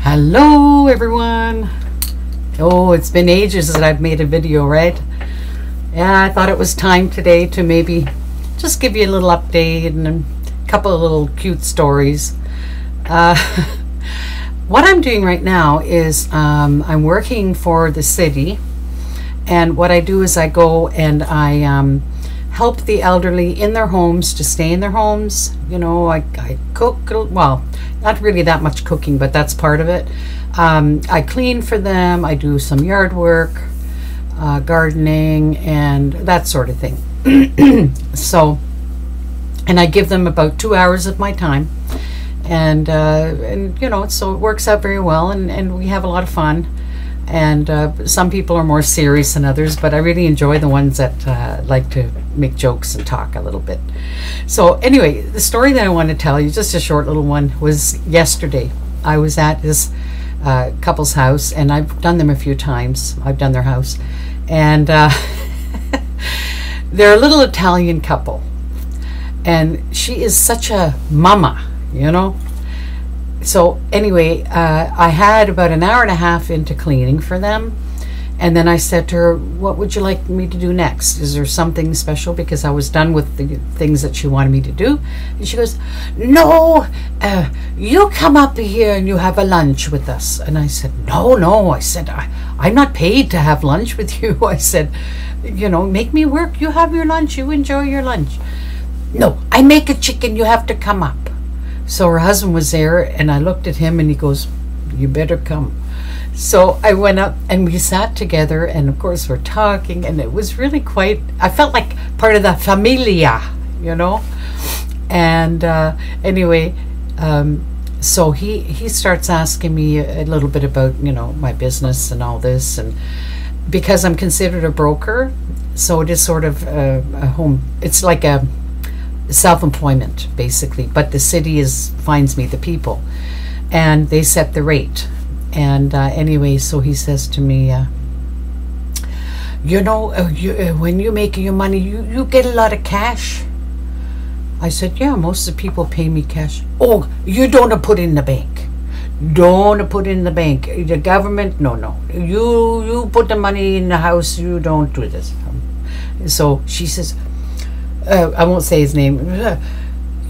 Hello everyone. Oh, it's been ages that I've made a video, right? Yeah, I thought it was time today to maybe just give you a little update and a couple of little cute stories. What I'm doing right now is I'm working for the city, and what I do is I go and I help the elderly in their homes to stay in their homes. You know, I cook, well, not really that much cooking, but that's part of it. I clean for them, I do some yard work, gardening, and that sort of thing. So, and I give them about 2 hours of my time, and you know, so it works out very well, and we have a lot of fun. And some people are more serious than others, but I really enjoy the ones that like to make jokes and talk a little bit. So anyway, the story that I want to tell you, just a short little one, was yesterday. I was at this couple's house, and I've done them a few times. I've done their house, and they're a little Italian couple, and she is such a mama, you know. So anyway, I had about an hour and a half into cleaning for them, and then I said to her, what would you like me to do next? Is there something special? Because I was done with the things that she wanted me to do. And she goes, no, you come up here and you have a lunch with us. And I said, no, I said, I'm not paid to have lunch with you. I said, you know, make me work. You have your lunch, you enjoy your lunch. No, I make a chicken, you have to come up. So her husband was there, and I looked at him and he goes, you better come. So I went up and we sat together, and of course we're talking, and it was really quite, I felt like part of the familia, you know. And anyway, so he starts asking me a little bit about, you know, my business and all this, and because I'm considered a broker, so it is sort of a home, it's like a self-employment basically, but the city finds me the people, and they set the rate. And anyway, so he says to me, you know, when you make your money, you get a lot of cash. I said, yeah, most of the people pay me cash. Oh, you don't put in the bank. Don't put in the bank. The government, no. You put the money in the house. You don't do this. So she says, I won't say his name.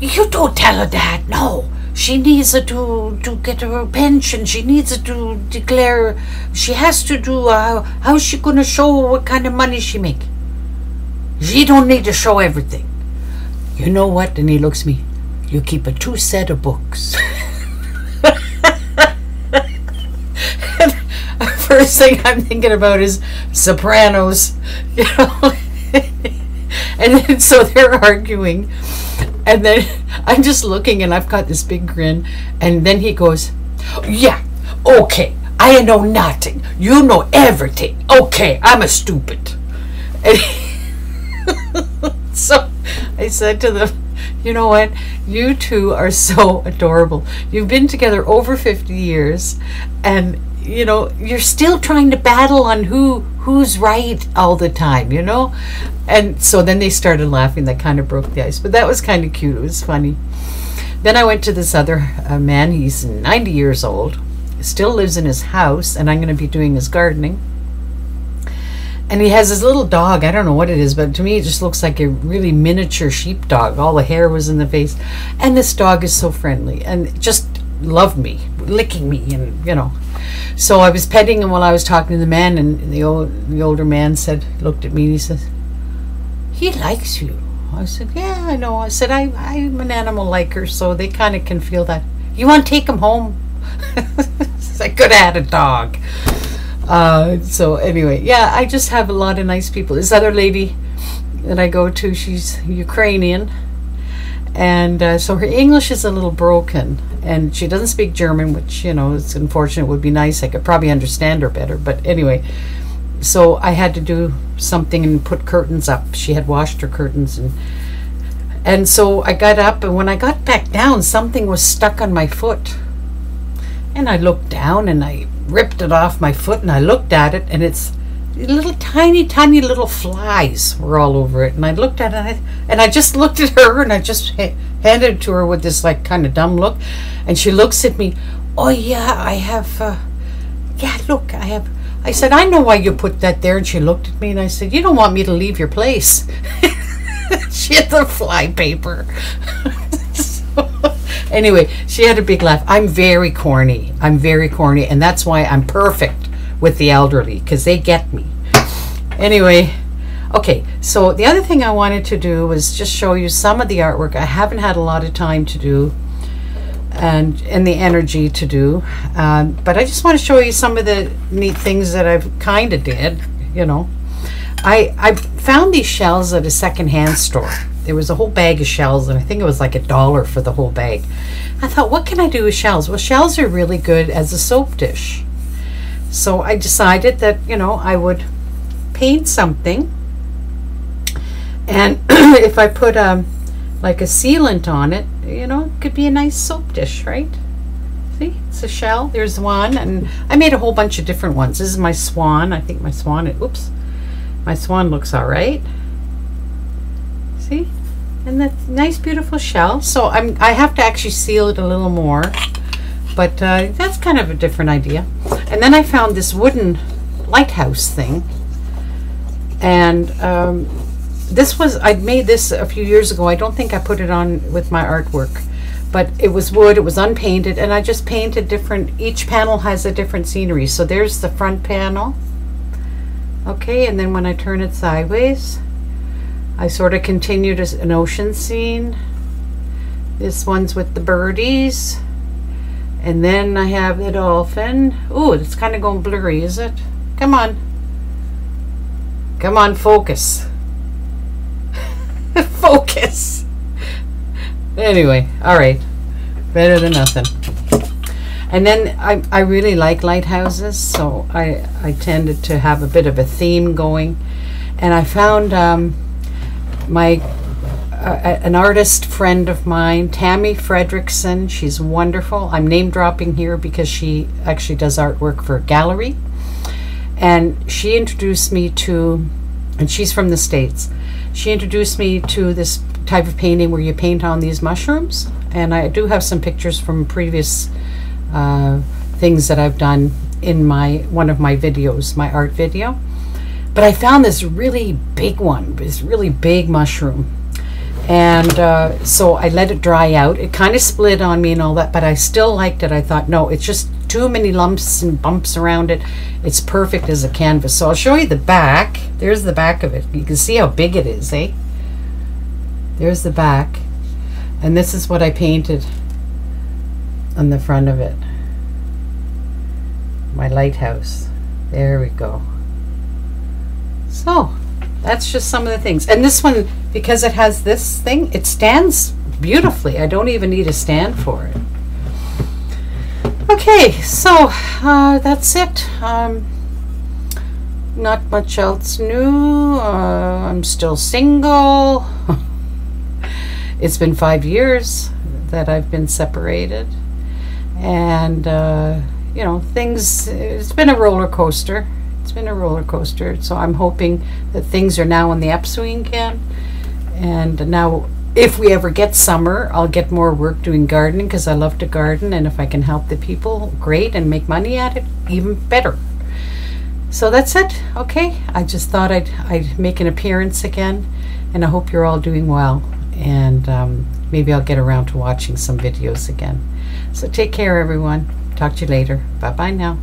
You don't tell her that. No, she needs to get her pension. She needs to declare. She has to do. How's she gonna show what kind of money she make? She don't need to show everything. You know what? And he looks at me. You keep a 2 set of books. First thing I'm thinking about is Sopranos. You know. And then so they're arguing, and then I'm just looking, and I've got this big grin, and then he goes, yeah, okay, I know nothing, you know everything, okay, I'm a stupid. And so I said to them, you know what, you two are so adorable. You've been together over 50 years, and you know, you're still trying to battle on who's right all the time, you know. And so then they started laughing. That kind of broke the ice, but that was kind of cute. It was funny. Then I went to this other man. He's 90 years old, still lives in his house, and I'm going to be doing his gardening. And he has this little dog. I don't know what it is, but to me it just looks like a really miniature sheepdog. All the hair was in the face, and this dog is so friendly and just loved me, licking me, and you know. So I was petting him while I was talking to the man, and the older man looked at me, and he says, he likes you. I said, yeah, I know. I said, I'm an animal liker, so they kind of can feel that. You want to take him home? I could have had a dog. So anyway, yeah, I just have a lot of nice people. This other lady that I go to, she's Ukrainian, and so her English is a little broken, and she doesn't speak German, which, you know, it's unfortunate. It would be nice. I could probably understand her better, but anyway, so I had to do something and put curtains up. She had washed her curtains, and so I got up, and when I got back down, something was stuck on my foot, and I looked down, and I ripped it off my foot, and I looked at it, and it's little tiny little flies were all over it. And I looked at it, and I just looked at her, and I just handed it to her with this like kind of dumb look, and she looks at me, oh yeah, I have, yeah, look, I have. I said, I know why you put that there. And she looked at me and I said, you don't want me to leave your place. She had the flypaper. So, anyway, she had a big laugh. I'm very corny. I'm very corny. And that's why I'm perfect with the elderly, because they get me. Anyway, okay. So the other thing I wanted to do was just show you some of the artwork I haven't had a lot of time to do. And the energy to do, but I just want to show you some of the neat things that I've kind of did. You know, I found these shells at a secondhand store. There was a whole bag of shells, and I think it was like $1 for the whole bag. I thought, what can I do with shells? Well, shells are really good as a soap dish. So I decided that, you know, I would paint something, and if I put like a sealant on it, you know, it could be a nice soap dish, right? See, it's a shell. There's one, and I made a whole bunch of different ones. This is my swan. I think my swan, oops, my swan looks all right. See, and that nice, beautiful shell. So I have to actually seal it a little more, but that's kind of a different idea. And then I found this wooden lighthouse thing, and this was, I'd made this a few years ago. I don't think I put it on with my artwork, but it was wood, it was unpainted, and I just painted different, each panel has a different scenery. So there's the front panel, okay, and then when I turn it sideways, I sort of continued as an ocean scene. This one's with the birdies, and then I have the dolphin. Ooh, it's kind of going blurry, is it? Come on. Come on, focus. Focus. Anyway, all right, better than nothing. And then I really like lighthouses, so I tended to have a bit of a theme going, and I found an artist friend of mine, Tammy Fredrickson. She's wonderful. I'm name dropping here because she actually does artwork for a gallery, and she introduced me to, and she's from the States. She introduced me to this type of painting where you paint on these mushrooms, and I do have some pictures from previous things that I've done in one of my videos, my art video. But I found this really big one, this really big mushroom, and so I let it dry out. It kind of split on me and all that, but I still liked it. I thought, no, it's just too many lumps and bumps around it. It's perfect as a canvas. So I'll show you the back. There's the back of it. You can see how big it is, eh? There's the back, and this is what I painted on the front of it. My lighthouse. There we go. So that's just some of the things. And this one, because it has this thing, it stands beautifully. I don't even need a stand for it. Okay, so that's it. Not much else new. I'm still single. It's been 5 years that I've been separated, and you know, things, it's been a roller coaster. It's been a roller coaster. So I'm hoping that things are now on the upswing again, and now if we ever get summer, I'll get more work doing gardening, because I love to garden, and if I can help the people, great, and make money at it, even better. So that's it. Okay, I just thought I'd make an appearance again, and I hope you're all doing well, and maybe I'll get around to watching some videos again. So take care, everyone. Talk to you later. Bye bye now.